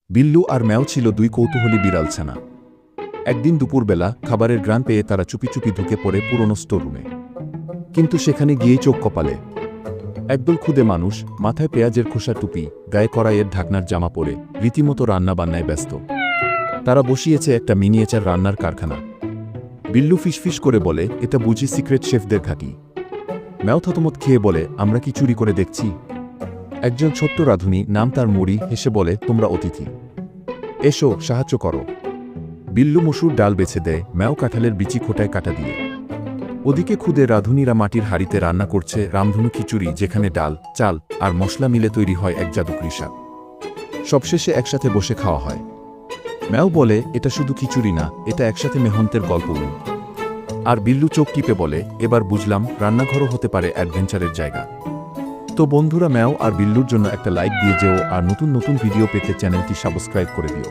বিল্লু আর ম্যাও ছিল দুই কৌতূহলী বিড়াল ছানা। একদিন দুপুরবেলা খাবারের ঘ্রাণ পেয়ে তারা চুপি চুপি ঢুকে পড়ে পুরনো স্টোর রুমে। কিন্তু সেখানে গিয়েই চোখ কপালে একদল ক্ষুদে মানুষ, মাথায় পেঁয়াজের খোসা টুপি, গায়ে কড়াইয়ের ঢাকনার জামা পরে রীতিমতো রান্নাবান্নায় ব্যস্ত। তারা বসিয়েছে একটা মিনিয়েচার রান্নার কারখানা। বিল্লু ফিসফিস করে বলে, এটা বুঝি সিক্রেট শেফদের ঘাঁটি। ম্যাও থতমত খেয়ে বলে, আমরা কি চুরি করে দেখছি? একজন ছোট্ট রাঁধুনি, নাম তার মুড়ি, হেসে বলে, তোমরা অতিথি, এসো সাহায্য করো। বিল্লু মসুর ডাল বেছে দেয়, ম্যাও কাঁঠালের বিচি খোঁটায় কাটা দিয়ে। ওদিকে খুদে রাঁধুনিরা মাটির হাঁড়িতে রান্না করছে রামধনু খিচুড়ি, যেখানে ডাল, চাল আর মশলা মিলে তৈরি হয় এক জাদুকরি স্বাদ। সবশেষে একসাথে বসে খাওয়া হয়। ম্যাও বলে, এটা শুধু খিচুড়ি না, এটা একসাথে মেহন্তের গল্প। আর বিল্লু চোখ টিপে বলে, এবার বুঝলাম রান্নাঘরও হতে পারে অ্যাডভেঞ্চারের জায়গা। তো বন্ধুরা, ম্যাও আর বিল্লুর জন্য একটা লাইক দিয়ে যেও, আর নতুন নতুন ভিডিও পেতে চ্যানেলটি সাবস্ক্রাইব করে দিও।